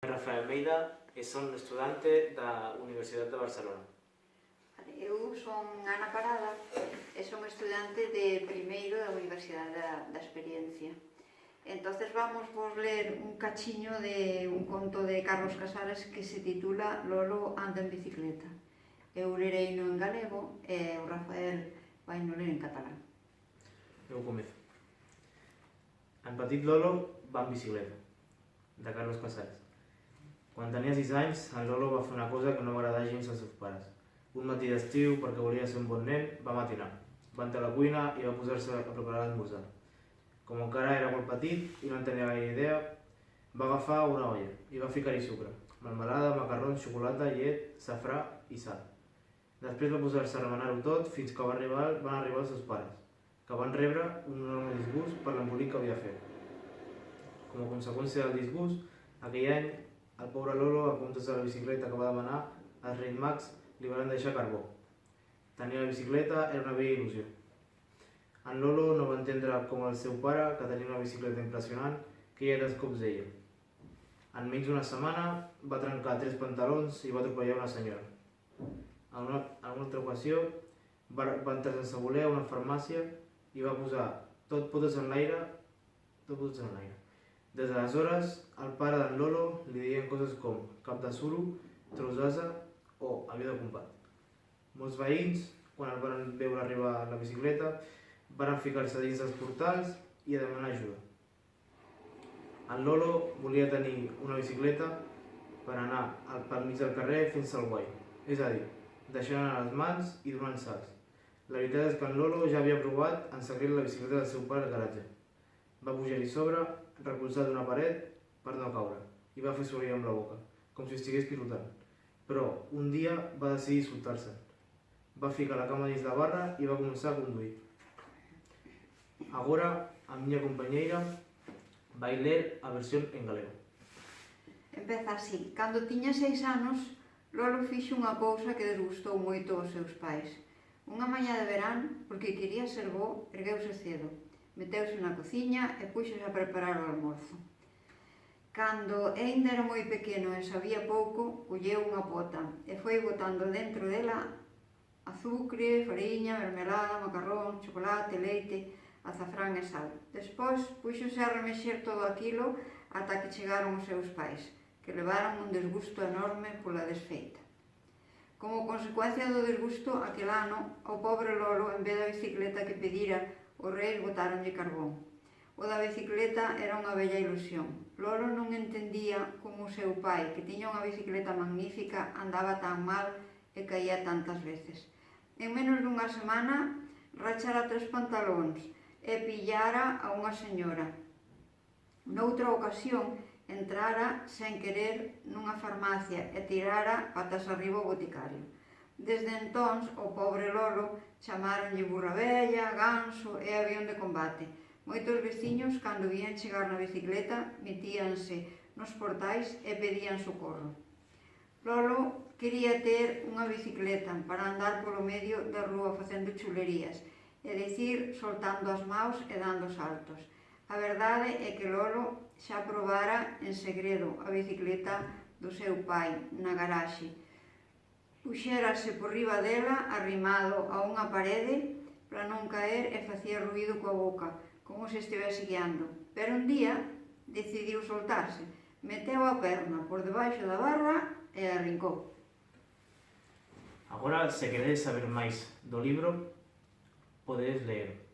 Rafael Meida e son estudante da Universidade de Barcelona. Eu son Ana Parada e son estudante de primeiro da Universidade da Experiencia. Entonces vamos vos ler un cachiño de un conto de Carlos Casares que se titula Lolo anda en bicicleta. Eu lerei no en galego e o Rafael vai no ler en catalán. Eu comezo. En petit Lolo va en bicicleta, de Carlos Casares. Quan tenia 6 anys, en Lolo va fer una cosa que no va agradar gens als seus pares. Un matí d'estiu, perquè volia ser un bon nen, va matinar. Va entrar a la cuina i va posar-se a preparar l'esmorzar. Com encara era molt petit i no en tenia gaire idea, va agafar una olla i va ficar-hi sucre, melmelada, macarrons, xocolata, llet, safrà i sal. Després va posar-se a remenar-ho tot fins que van arribar els seus pares, que van rebre un enorme disgust per l'embolic que havia fet. Com a conseqüència del disgust, aquell any el pobre Lolo, en comptes de la bicicleta que va demanar, els Reis Mags li van deixar carbó. Tenir la bicicleta era una vella il·lusió. En Lolo no va entendre com el seu pare, que tenia una bicicleta impressionant, que ella dels cops d'ella. En menys d'una setmana va trencar 3 pantalons i va atropellar una senyora. En una altra ocasió va entrar sense voler a una farmàcia i va posar tot potes en l'aire. Des d'aleshores, el pare d'en Lolo li deien coses com cap de suro, trosassa o avió de combat. Molts veïns, quan el van veure arribar a la bicicleta, van ficar-se dins dels portals i a demanar ajuda. En Lolo volia tenir una bicicleta per anar pel mig del carrer fent-se el guai, és a dir, deixant anar les mans i donant salts. La veritat és que en Lolo ja havia provat en secret la bicicleta del seu pare al garatge. Va pujar-hi sobre, recolzat d'una paret per no caure, i va fer sorrir amb la boca, com si estigués pilotant. Però un dia va decidir soltar-se. Va ficar la cama dins la barra i va començar a conduir. Agora, a miña compañeira vai ler a versión en galego. Empeza así. Cando tiña 6 anos, Lolo fixo unha cousa que desgustou moito aos seus pais. Unha mañá de verán, porque quería ser bo, ergueuse cedo. Meteuse na cociña e puxose a preparar o almorzo. Cando ainda era moi pequeno e sabía pouco, colleu unha pota e foi botando dentro dela azucre, fariña, mermelada, macarrón, chocolate, leite, azafrán e sal. Despois puxose a remexer todo aquilo ata que chegaron os seus pais, que levaron un desgusto enorme pola desfeita. Como consecuencia do desgusto, aquel ano, ao pobre Lolo, en vez da bicicleta que pedira, os reis botaronlle carbón. O da bicicleta era unha bella ilusión. Lolo non entendía como o seu pai, que tiña unha bicicleta magnífica, andaba tan mal e caía tantas veces. En menos dunha semana, rachara 3 pantalóns e pillara a unha señora. Noutra ocasión, entrara sen querer nunha farmacia e tirara patas arriba o boticario. Desde entóns, o pobre Lolo chamaronlle burra vella, ganso e avión de combate. Moitos veciños, cando vían chegar na bicicleta, metíanse nos portais e pedían socorro. Lolo quería ter unha bicicleta para andar polo medio da rúa facendo chulerías, é dicir, soltando as maus e dando saltos. A verdade é que Lolo xa probara en segredo a bicicleta do seu pai na garaxe. Puxérase por riba dela, arrimado a unha parede, para non caer e facía ruído coa boca, como se estivese guiando. Pero un día decidiu soltarse, meteu a perna por debaixo da barra e arrincou. Agora, se queredes saber máis do libro, podedes ler